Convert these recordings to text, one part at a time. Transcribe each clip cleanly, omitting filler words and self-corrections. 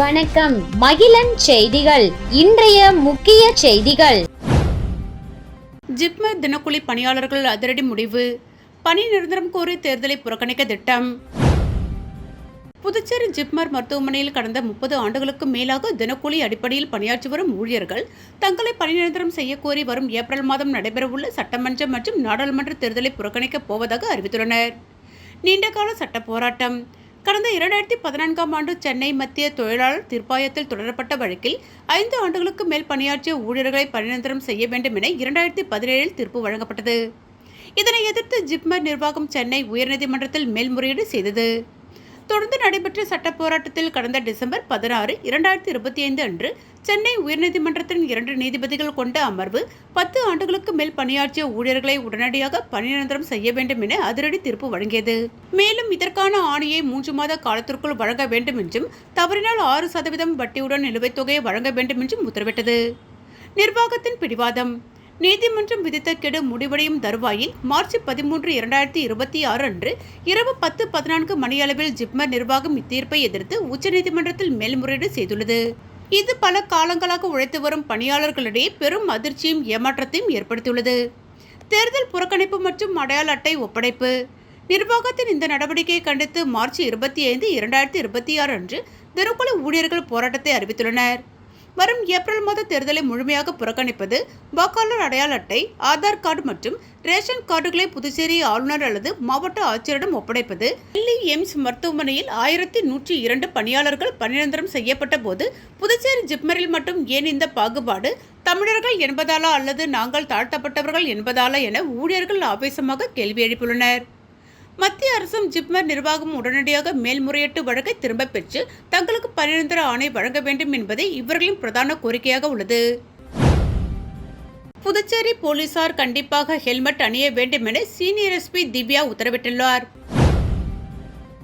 வணக்கம். மகிழன் செய்திகள். இன்றைய முக்கிய செய்திகள். ஜிப்மர் தினக்கூலி பணியாளர்கள் அதிரடி முடிவு. பணி நிரந்தரம் கோரி தேர்தலை புறக்கணிக்க திட்டம். புதுச்சேரி ஜிப்மர் மருத்துவமனையில் கடந்த 30 ஆண்டுகளுக்கு மேலாக தினக்கூலி அடிப்படையில் பணியாற்றி வரும் ஊழியர்கள் தங்களை பணி நிரந்தரம் செய்ய கோரி வரும் ஏப்ரல் மாதம் நடைபெறவுள்ள சட்டமன்ற மற்றும் நாடாளுமன்ற தேர்தலை புறக்கணிக்கப் போவதாக அறிவித்துள்ளனர். நீண்டகால சட்ட போராட்டம். கடந்த 2014ஆம் ஆண்டு சென்னை மத்திய தொழிலாளர் தீர்ப்பாயத்தில் தொடரப்பட்ட வழக்கில் 5 ஆண்டுகளுக்கு மேல் பணியாற்றிய ஊழியர்களை பணிநிரந்தரம் செய்ய வேண்டும் என 2017இல் தீர்ப்பு வழங்கப்பட்டது. இதனை எதிர்த்து ஜிப்மர் நிர்வாகம் சென்னை உயர்நீதிமன்றத்தில் மேல்முறையீடு செய்தது. தொடர்ந்து நடைபெற்ற சட்ட போராட்டத்தில் கடந்த டிசம்பர் 16, 2025 அன்று சென்னை உயர்நீதிமன்றத்தின் 2 நீதிபதிகள் கொண்ட அமர்வு 10 ஆண்டுகளுக்கு மேல் பணியாற்றிய ஊழியர்களை உடனடியாக பணிநிரந்தரம் செய்ய வேண்டும் என அதிரடி தீர்ப்பு வழங்கியது. மேலும் இதற்கான ஆணையை 3 மாத காலத்திற்குள் வழங்க வேண்டும் என்றும், தவறினால் 6% வட்டியுடன் நிலுவைத் தொகையை வழங்க வேண்டும் என்றும் உத்தரவிட்டது. நிர்வாகத்தின் பிடிவாதம். நீதிமன்றம் விதித்த கெடு முடிவடையும் தருவாயில் மார்ச் 13, 2026 அன்று இரவு 10:14 மணியளவில் ஜிப்மர் நிர்வாகம் இத்தீர்ப்பை எதிர்த்து உச்சநீதிமன்றத்தில் மேல்முறையீடு செய்துள்ளது. இது பல காலங்களாக உழைத்து வரும் பணியாளர்களிடையே பெரும் அதிர்ச்சியும் ஏமாற்றத்தையும் ஏற்படுத்தியுள்ளது. தேர்தல் புறக்கணிப்பு மற்றும் அடையாள அட்டை ஒப்படைப்பு. நிர்வாகத்தின் இந்த நடவடிக்கையை கண்டித்து மார்ச் 25, 2026 அன்று தினக்கூலி ஊழியர்கள் போராட்டத்தை அறிவித்துள்ளனர். வரும் ஏப்ரல் மாத தேர்தலை முழுமையாக புறக்கணிப்பது, வாக்காளர் அடையாள அட்டை, ஆதார் கார்டு மற்றும் ரேஷன் கார்டுகளை புதுச்சேரி ஆளுநர் அல்லது மாவட்ட ஆட்சியரிடம் ஒப்படைப்பது. டெல்லி எய்ம்ஸ் மருத்துவமனையில் 1102 பணியாளர்கள் பணிநிரந்தரம் செய்யப்பட்ட போது புதுச்சேரி ஜிப்மரில் மட்டும் ஏன் இந்த பாகுபாடு? தமிழர்கள் என்பதாலா அல்லது நாங்கள் தாழ்த்தப்பட்டவர்கள் என்பதாலா என ஊழியர்கள் ஆவேசமாக கேள்வி எழுப்பியுள்ளனர். மத்திய அரசும் ஜிப்மர் நிர்வாகம் உடனடியாக மேல்முறையீட்டு வழக்கை திரும்பப் பெற்று தங்களுக்கு பணிநிரந்தர ஆணை வழங்க வேண்டும் என்பதே இவர்களின் பிரதான கோரிக்கையாக உள்ளது. புதுச்சேரி போலீசார் கண்டிப்பாக ஹெல்மெட் அணிய வேண்டும் என சீனியர் எஸ்பி திவ்யா உத்தரவிட்டுள்ளார்.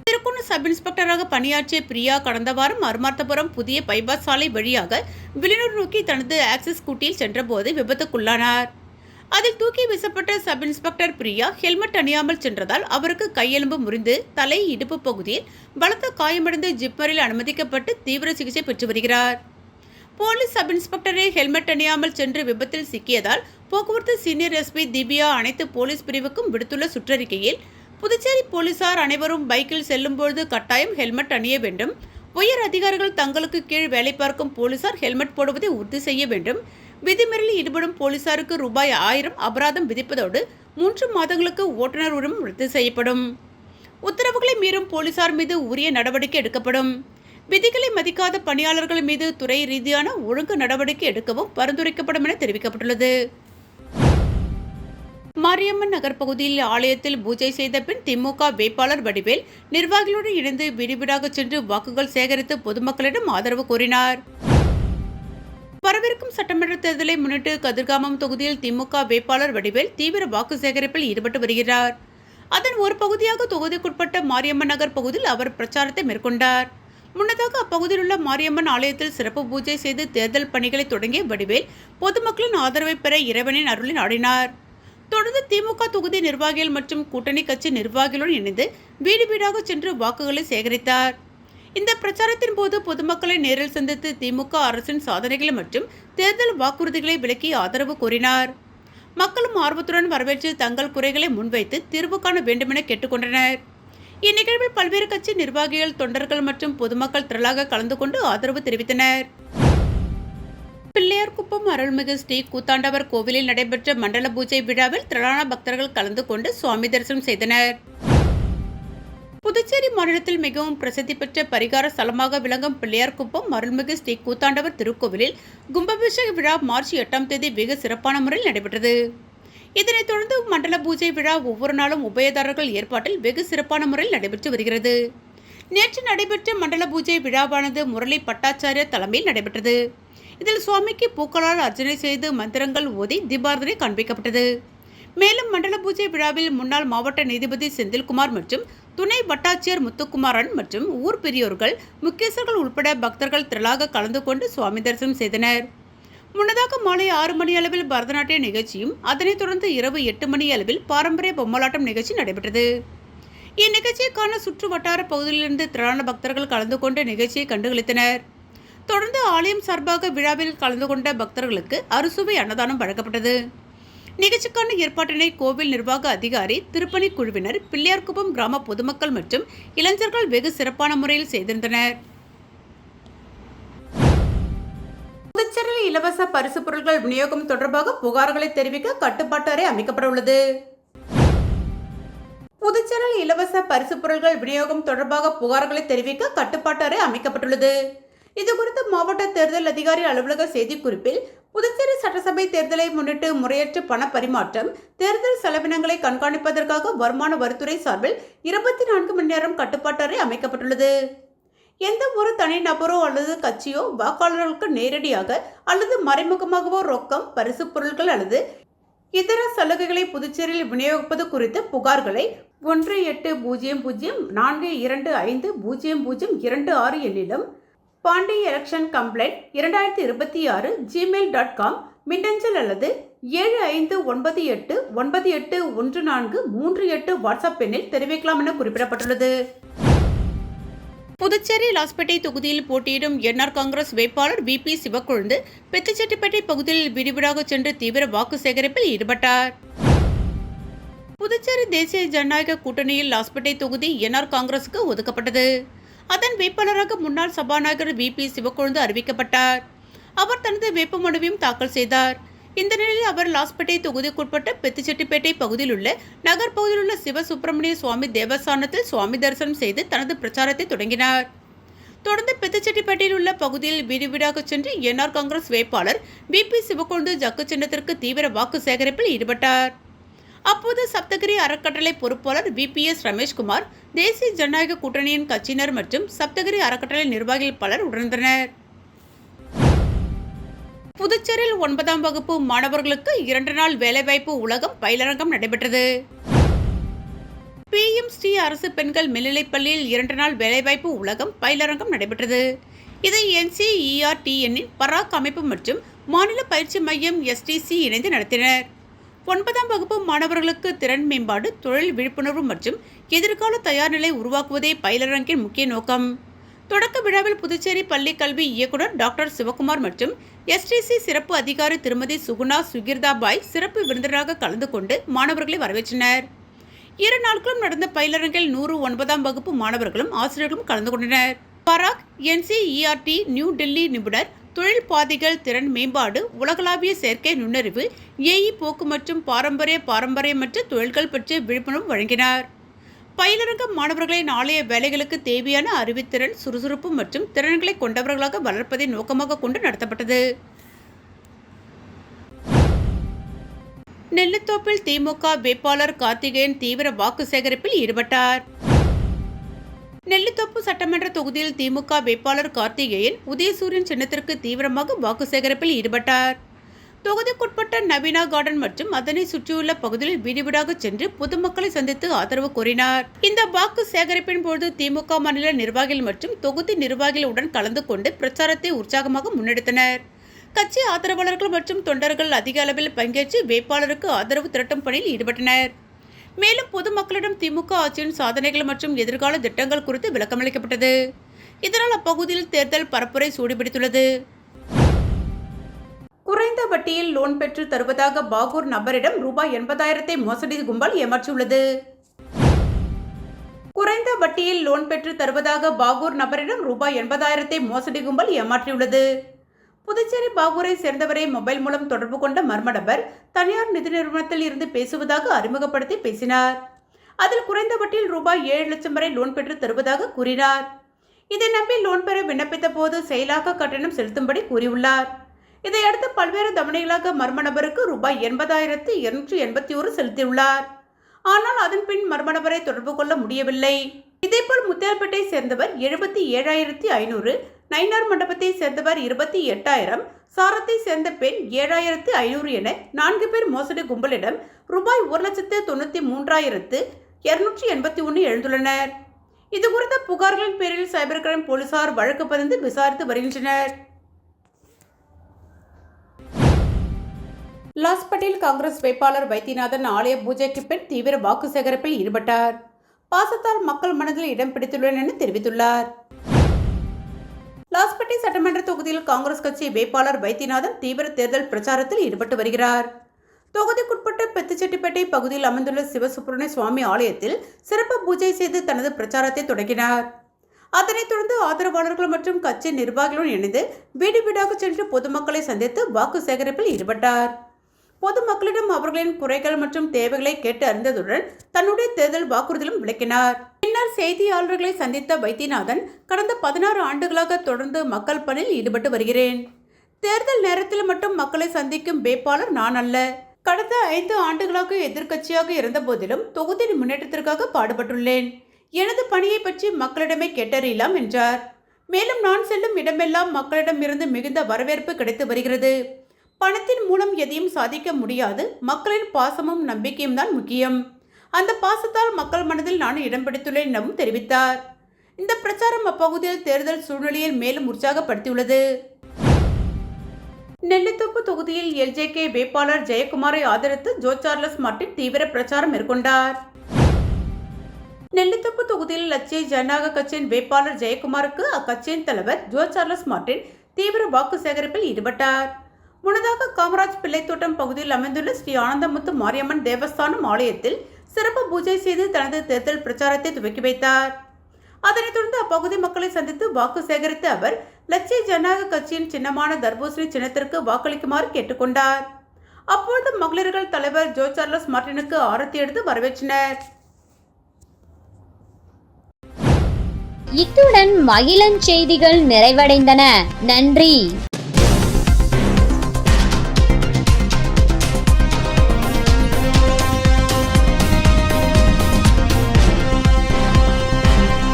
திருக்குன்னு சப் இன்ஸ்பெக்டராக பணியாற்றிய பிரியா கடந்த வாரம் அருமார்த்தபுரம் புதிய பைபாஸ் சாலை வழியாக வில்லியனூர் நோக்கி தனது ஆக்சிஸ் ஸ்கூட்டியில் சென்றபோது விபத்துக்குள்ளானார். அதில் தூக்கி வீசப்பட்ட சப் இன்ஸ்பெக்டர் பிரியா ஹெல்மெட் அணியாமல் சென்றதால் அவருக்கு கையெலும்பு முறிந்து தலை, இடுப்பு பகுதியில் பலத்த காயமடைந்து ஜிப்மரில் அனுமதிக்கப்பட்டு தீவிர சிகிச்சை பெற்று வருகிறார். போலீஸ் சப் இன்ஸ்பெக்டரை ஹெல்மெட் அணியாமல் சென்று விபத்தில் சிக்கியதால் போக்குவரத்து சீனியர் எஸ்பி திவ்யா அனைத்து போலீஸ் பிரிவுக்கும் விடுத்துள்ள சுற்றறிக்கையில், புதுச்சேரி போலீசார் அனைவரும் பைக்கில் செல்லும்போது கட்டாயம் ஹெல்மெட் அணிய வேண்டும். உயர் அதிகாரிகள் தங்களுக்கு கீழ் வேலை பார்க்கும் போலீசார் ஹெல்மெட் போடுவதை உறுதி செய்ய வேண்டும். விதிமீறலில் ஈடுபடும் போலீசாருக்கு ரூபாய் 1000 அபராதம் விதிப்பதோடு 3 மாதங்களுக்கு ஓட்டுநர் உரிமம் ரத்து செய்யப்படும். உத்தரவுகளை மீறும் போலீசார் மீது உரிய நடவடிக்கை எடுக்கப்படும். விதிகளை மதிக்காத பணியாளர்கள் மீது துறை ரீதியான ஒழுங்கு நடவடிக்கை எடுக்கவும் பரிந்துரைக்கப்படும் என தெரிவிக்கப்பட்டுள்ளது. மாரியம்மன் நகர் பகுதியில் ஆலயத்தில் பூஜை செய்த பின் திமுக வேட்பாளர் வடிவேல் நிர்வாகிகளுடன் இணைந்து வீடு வீடாக சென்று வாக்குகள் சேகரித்து பொதுமக்களிடம் ஆதரவு கோரினார். வரவிருக்கும் சட்டமன்ற தேர்தலை முன்னிட்டு கதிர்காமம் தொகுதியில் திமுக வேட்பாளர் வடிவேல் தீவிர வாக்கு சேகரிப்பில் ஈடுபட்டு வருகிறார். அதன் ஒரு பகுதியாக தொகுதிக்குட்பட்ட மாரியம்மன் நகர் பகுதியில் அவர் பிரச்சாரத்தை மேற்கொண்டார். முன்னதாக அப்பகுதியில் உள்ள மாரியம்மன் ஆலயத்தில் சிறப்பு பூஜை செய்து தேர்தல் பணிகளை தொடங்கிய வடிவேல் பொதுமக்களின் ஆதரவை பெற இறைவனின் அருளை நாடினார். தொடர்ந்து திமுக தொகுதி நிர்வாகிகள் மற்றும் கூட்டணி கட்சி நிர்வாகிகளுடன் இணைந்து வீடு வீடாக சென்று வாக்குகளை சேகரித்தார். இந்த பிரச்சாரத்தின் போது பொதுமக்களை நேரில் சந்தித்து திமுக அரசின் சாதனைகள் மற்றும் தேர்தல் வாக்குறுதிகளை விளக்கி ஆதரவு கோரினார். மக்களும் ஆர்வத்துடன் வரவேற்று தங்கள் குறைகளை முன்வைத்து தீர்வு காண வேண்டுமென கேட்டுக்கொண்டனர். இந்நிகழ்வில் பல்வேறு கட்சி நிர்வாகிகள், தொண்டர்கள் மற்றும் பொதுமக்கள் திரளாக கலந்து கொண்டு ஆதரவு தெரிவித்தனர். பிள்ளையார்குப்பம் அருள்மிகு ஸ்ரீ கூத்தாண்டவர் கோவிலில் நடைபெற்ற மண்டல பூஜை விழாவில் திரளான பக்தர்கள் கலந்து கொண்டு சுவாமி தரிசனம் செய்தனர். புதுச்சேரி மாநிலத்தில் மிகவும் பிரசித்தி பெற்ற பரிகார ஸ்தலமாக விளங்கும் பிள்ளையார்குப்பம் அருள்மிகு ஸ்ரீ கூத்தாண்டவர் திருக்கோவிலில் கும்பாபிஷேக விழா மார்ச் 8ஆம் தேதி வெகு சிறப்பான முறையில் நடைபெற்றது. இதனைத் தொடர்ந்து மண்டல பூஜை விழா ஒவ்வொரு நாளும் உபயதாரர்கள் ஏற்பாட்டில் வெகு சிறப்பான முறையில் நடைபெற்று வருகிறது. நேற்று நடைபெற்ற மண்டல பூஜை விழாவானது முரளி பட்டாச்சாரியர் தலைமையில் நடைபெற்றது. இதில் சுவாமிக்கு பூக்களால் அர்ச்சனை செய்து மந்திரங்கள் ஓதி தீபாராதனை காண்பிக்கப்பட்டது. மேலும் மண்டல பூஜை விழாவில் முன்னாள் மாவட்ட நீதிபதி செந்தில்குமார் மற்றும் துணை வட்டாட்சியர் முத்துக்குமாரன் மற்றும் ஊர் பெரியோர்கள், முக்கியஸ்தர்கள் உட்பட பக்தர்கள் திரளாக கலந்து கொண்டு சுவாமி தரிசனம் செய்தனர். முன்னதாக மாலை 6 மணி அளவில் பரதநாட்டிய நிகழ்ச்சியும், அதனைத் தொடர்ந்து இரவு 8 மணி அளவில் பாரம்பரிய பொம்மலாட்டம் நிகழ்ச்சி நடைபெற்றது. இந்நிகழ்ச்சியை காண சுற்று வட்டார பகுதியிலிருந்து திரளான பக்தர்கள் கலந்து கொண்டு நிகழ்ச்சியை கண்டுகளித்தனர். தொடர்ந்து ஆலயம் சார்பாக விழாவில் கலந்து கொண்ட பக்தர்களுக்கு அறுசுவை அன்னதானம் வழங்கப்பட்டது. நிகழ்ச்சிக்கான ஏற்பாட்டினை கோவில் நிர்வாக அதிகாரி, திருப்பணி குழுவினர், பிள்ளையார்குப்பம் கிராம பொதுமக்கள் மற்றும் இளைஞர்கள் வெகு சிறப்பான முறையில் செய்திருந்தனர். புதுச்சேரியில் இலவச பரிசு பொருட்கள் விநியோகம் தொடர்பாக புகார்களை தெரிவிக்க கட்டுப்பாட்டு அறை அமைக்கப்பட்டுள்ளது. புதுச்சேரியில் இலவச பரிசு பொருட்கள் விநியோகம் தொடர்பாக புகார்களை தெரிவிக்க கட்டுப்பாட்டு அறை அமைக்கப்பட்டுள்ளது. இதுகுறித்து மாவட்ட தேர்தல் அதிகாரி அலுவலக செய்திக்குறிப்பில், புதுச்சேரி சட்டசபை தேர்தலை முன்னிட்டு முறையற்ற பண பரிமாற்றம், தேர்தல் செலவினங்களை கண்காணிப்பதற்காக வருமான வரித்துறை சார்பில் 24 மணி நேரம் கட்டுப்பாட்டு அறை அமைக்கப்பட்டுள்ளது. எந்த ஒரு தனி நபரோ அல்லது கட்சியோ வாக்காளர்களுக்கு நேரடியாக அல்லது மறைமுகமாகவோ ரொக்கம், பரிசு பொருட்கள் அல்லது இதர சலுகைகளை புதுச்சேரியில் விநியோகிப்பது குறித்த புகார்களை 1804250026 எண்ணிலும், பாண்டி எலெக்ஷன் கம்ப்ளைண்ட் 2026 gmail.com மின்னஞ்சல் அல்லது 7598981438 வாட்ஸ்அப் எண்ணில் தெரிவிக்கலாம் என குறிப்பிடப்பட்டுள்ளது. புதுச்சேரி லாஸ்பேட்டை தொகுதியில் போட்டியிடும் என்ஆர் காங்கிரஸ் வேட்பாளர் விபி சிவக்கொழுந்து பெத்திச்செட்டிப்பேட்டை பகுதியில் விரிவிடாக சென்று தீவிர வாக்கு சேகரிப்பில் ஈடுபட்டார். புதுச்சேரி தேசிய ஜனநாயக கூட்டணியில் லாஸ்பேட்டை தொகுதி என்ஆர் காங்கிரசுக்கு ஒதுக்கப்பட்டது. அதன் வேட்பாளராக முன்னாள் சபாநாயகர் விபி சிவக்கொழுந்து அறிவிக்கப்பட்டார். அவர் தனது வேட்புமனுவையும் தாக்கல் செய்தார். இந்த நிலையில் அவர் லாஸ்பேட்டை தொகுதிக்குட்பட்ட பெத்திச்செட்டிப்பேட்டை பகுதியில் உள்ள நகர் பகுதியில் உள்ள சிவசுப்பிரமணிய சுவாமி தேவஸ்தானத்தில் சுவாமி தரிசனம் செய்து தனது பிரச்சாரத்தை தொடங்கினார். தொடர்ந்து பெத்திச்செட்டிப்பேட்டையில் உள்ள பகுதியில் வீடு சென்று என்ஆர் காங்கிரஸ் வேட்பாளர் விபி சிவக்கொழுந்து ஜக்கு சின்னத்திற்கு தீவிர வாக்கு சேகரிப்பில் ஈடுபட்டார். அப்போது சப்தகிரி அறக்கட்டளை பொறுப்பாளர் VPS ரமேஷ்குமார், தேசிய ஜனநாயக கூட்டணியின் கட்சியினர் மற்றும் சப்தகிரி அறக்கட்டளை நிர்வாகிகள் பலர் உணர்ந்தனர். புதுச்சேரியில் 9ஆம் வகுப்பு மாணவர்களுக்கு 2 நாள் வேலைவாய்ப்பு உலகம் பயிலரங்கம் நடைபெற்றது. PM ஸ்ரீ அரசு பெண்கள் மேல்நிலைப்பள்ளியில் 2 நாள் வேலைவாய்ப்பு உலகம் பயிலரங்கம் நடைபெற்றது. இதை NCERTN பராக் அமைப்பு மற்றும் மாநில பயிற்சி மையம் STC இணைந்து நடத்தினர். 9ஆம் வகுப்பு மாணவர்களுக்கு திறன் மேம்பாடு, தொழில் விழிப்புணர்வு மற்றும் எதிர்கால தயார் நிலை உருவாக்குவதே பயிலரங்கின் முக்கிய நோக்கம். தொடக்க விழாவில் புதுச்சேரி பள்ளி கல்வி இயக்குனர் டாக்டர் சிவகுமார் மற்றும் STC சிறப்பு அதிகாரி திருமதி சுகுணா சுகிர்தாபாய் சிறப்பு விருந்தினராக கலந்து கொண்டு மாணவர்களை வரவேற்றனர். 2 நாட்களும் நடந்த பயிலரங்கில் 109ஆம் வகுப்பு மாணவர்களும் ஆசிரியர்களும் கலந்து கொண்டனர். பராக் NCERT நியூ டெல்லி நிபுணர், தொழில் பாதைகள், திறன் மேம்பாடு, உலகளாவிய செயற்கை நுண்ணறிவு, AI போக்கு மற்றும் பாரம்பரியமற்ற தொழில்கள் பற்றிய விழிப்புணர்வு வழங்கினார். பயிலரங்க மாணவர்களை நாளைய வேலைகளுக்கு தேவையான அறிவுத்திறன், சுறுசுறுப்பு மற்றும் திறன்களை கொண்டவர்களாக வளர்ப்பதை நோக்கமாக கொண்டு நடத்தப்பட்டது. நெல்லித்தோப்பில் திமுக வேட்பாளர் கார்த்திகேயன் தீவிர வாக்கு சேகரிப்பில் ஈடுபட்டார். நெல்லித்தோப்பு சட்டமன்ற தொகுதியில் திமுக வேட்பாளர் கார்த்திகேயன் உதயசூரியன் சின்னத்திற்கு தீவிரமாக வாக்கு சேகரிப்பில் ஈடுபட்டார். தொகுதிக்குட்பட்ட நவீனா கார்டன் மற்றும் அதனை சுற்றியுள்ள பகுதியில் வீடு சென்று பொதுமக்களை சந்தித்து ஆதரவு கோரினார். இந்த வாக்கு சேகரிப்பின் போது திமுக மாநில நிர்வாகிகள் மற்றும் தொகுதி நிர்வாகிகளுடன் கலந்து கொண்டு பிரச்சாரத்தை உற்சாகமாக முன்னெடுத்தனர். கட்சி ஆதரவாளர்கள் மற்றும் தொண்டர்கள் அதிக அளவில் பங்கேற்று வேட்பாளருக்கு ஆதரவு திரட்டும் பணியில் ஈடுபட்டனர். மேலும் பொதுமக்களிடம் திமுக ஆட்சியின் சாதனைகள் மற்றும் எதிர்கால திட்டங்கள் குறித்து விளக்கமளிக்கப்பட்டது. இதனால் அப்பகுதியில் தேர்தல் பரப்புரை சூடுபிடித்துள்ளது. குறைந்த வட்டியில் லோன் பெற்று தருவதாக பாகூர் நபரிடம் ரூபாய் 80,000 மோசடி கும்பல் ஏமாற்றியுள்ளது. குறைந்த வட்டியில் லோன் பெற்று தருவதாக பாகூர் நபரிடம் ரூபாய் 80,000 மோசடி கும்பல் ஏமாற்றியுள்ளது. புதுச்சேரி பாகூரை சேர்ந்தவரை மொபைல் மூலம் தொடர்பு கொண்ட மர்ம நபர் தனியார் நிதி நிறுவனத்தில் இருந்து பேசுவதாக அறிமுகப்படுத்தி பேசினார். அதில் குறைந்த வட்டியில் ரூபாய் 7 லட்சம் வரை லோன் பெற்று தருவதாக கூறினார். இதை நம்பி லோன் பெற விண்ணப்பித்த போது செயலாக்க கட்டணம் செலுத்தும்படி கூறியுள்ளார். இதையடுத்து பல்வேறு தவணைகளாக மர்ம நபருக்கு ரூபாய் 80,281 செலுத்தியுள்ளார். ஆனால் அதன் பின் மர்ம நபரை தொடர்பு கொள்ள முடியவில்லை. இதேபோல் முத்தியால்பேட்டை சேர்ந்தவர் 77,500, நயினார் மண்டபத்தை சேர்ந்தவர் 28,000, சாரத்தை சேர்ந்த பெண் 7,500 என 4 பேர் மோசடி கும்பலிடம் ரூபாய் 1,93,281 எழுந்துள்ளனர். இதுகுறித்த புகார்களின் பேரில் சைபர் கிரைம் போலீசார் வழக்கு பதிந்து விசாரித்து வருகின்றனர். லாஸ்பேட்டையில் காங்கிரஸ் வேட்பாளர் வைத்தியநாதன் ஆலய பூஜைக்கு பின் தீவிர வாக்கு சேகரிப்பில் ஈடுபட்டார். பாசத்தால் மக்கள் மனதில் இடம் பிடித்துள்ளனர் என தெரிவித்துள்ளார். லாஸ்பேட்டை சட்டமன்ற தொகுதியில் காங்கிரஸ் கட்சி வேட்பாளர் வைத்தியநாதன் தீவிர தேர்தல் பிரச்சாரத்தில் ஈடுபட்டு வருகிறார். தொகுதிக்குட்பட்ட பெத்துச்செட்டிப்பேட்டை பகுதியில் அமைந்துள்ள சிவசுப்பிரமணிய சுவாமி ஆலயத்தில் சிறப்பு பூஜை செய்து தனது பிரச்சாரத்தை தொடங்கினார். அதனைத் தொடர்ந்து ஆதரவாளர்கள் மற்றும் கட்சி நிர்வாகிகளுடன் இணைந்து வீடு வீடாக சென்று பொதுமக்களை சந்தித்து வாக்கு சேகரிப்பில் ஈடுபட்டார். பொதுமக்களிடம் அவர்களின் குறைகள் மற்றும் தேவைகளை கேட்டு அறிந்ததுடன் தன்னுடைய தேர்தல் வாக்குறுதியிலும் விளக்கினார். பின்னர் செய்தியாளர்களை சந்தித்த வைத்தியநாதன், கடந்த 16 ஆண்டுகளாக தொடர்ந்து மக்கள் பணியில் ஈடுபட்டு வருகிறேன். தேர்தல் நேரத்தில் மட்டும் மக்களை சந்திக்கும் வேட்பாளர் நான் அல்ல. கடந்த 5 ஆண்டுகளாக எதிர்க்கட்சியாக இருந்த போதிலும் தொகுதியின் முன்னேற்றத்திற்காக பாடுபட்டுள்ளேன். எனது பணியை பற்றி மக்களிடமே கேட்டறியலாம் என்றார். மேலும் நான் செல்லும் இடமெல்லாம் மக்களிடம் இருந்து மிகுந்த வரவேற்பு கிடைத்து வருகிறது. பணத்தின் மூலம் எதையும் சாதிக்க முடியாது. மக்களின் பாசமும் நம்பிக்கையும் தான் முக்கியம். அந்த பாசத்தால் மக்கள் மனதில் நான் இடம் பிடித்துள்ளேன் எனவும் தெரிவித்தார். இந்த பிரச்சாரம் அப்பகுதியில் தேர்தல் சூழ்நிலையில் மேலும் உற்சாகப்படுத்தியுள்ளது. நெல்லித்தோப்பு தொகுதியில் LJK வேட்பாளர் ஜெயக்குமாரை ஆதரித்து ஜோ சார்லஸ் மார்ட்டின் தீவிர பிரச்சாரம் மேற்கொண்டார். நெல்லித்தோப்பு தொகுதியில் லட்சிய ஜனநாயக கட்சியின் வேட்பாளர் ஜெயக்குமாருக்கு அக்கட்சியின் தலைவர் ஜோ சார்லஸ் மார்ட்டின் தீவிர வாக்கு சேகரிப்பில் ஈடுபட்டார். முன்னதாக காமராஜ் பிள்ளைத்தோட்டம் பகுதியில் அமைந்துள்ள ஸ்ரீ ஆனந்தமுத்து மாரியம்மன் தேவஸ்தானம் ஆலயத்தில் சிறப்பு பூஜை செய்து தனது தேர்தல் பிரச்சாரத்தை துவக்கி வைத்தார். அதனைத் தொடர்ந்து அப்பகுதி மக்களை சந்தித்து வாக்கு சேகரித்த அவர் லட்சிய ஜனநாயக கட்சியின் சின்னமான தர்பூசணி சின்னத்திற்கு வாக்களிக்குமாறு கேட்டுக்கொண்டார். அப்பொழுது மகளிர்கள் தலைவர் ஜோ சார்லஸ் மார்ட்டினுக்கு ஆரத்தி எடுத்து வரவேற்றனர். இத்துடன் மகிழன் செய்திகள் நிறைவடைந்தன. நன்றி.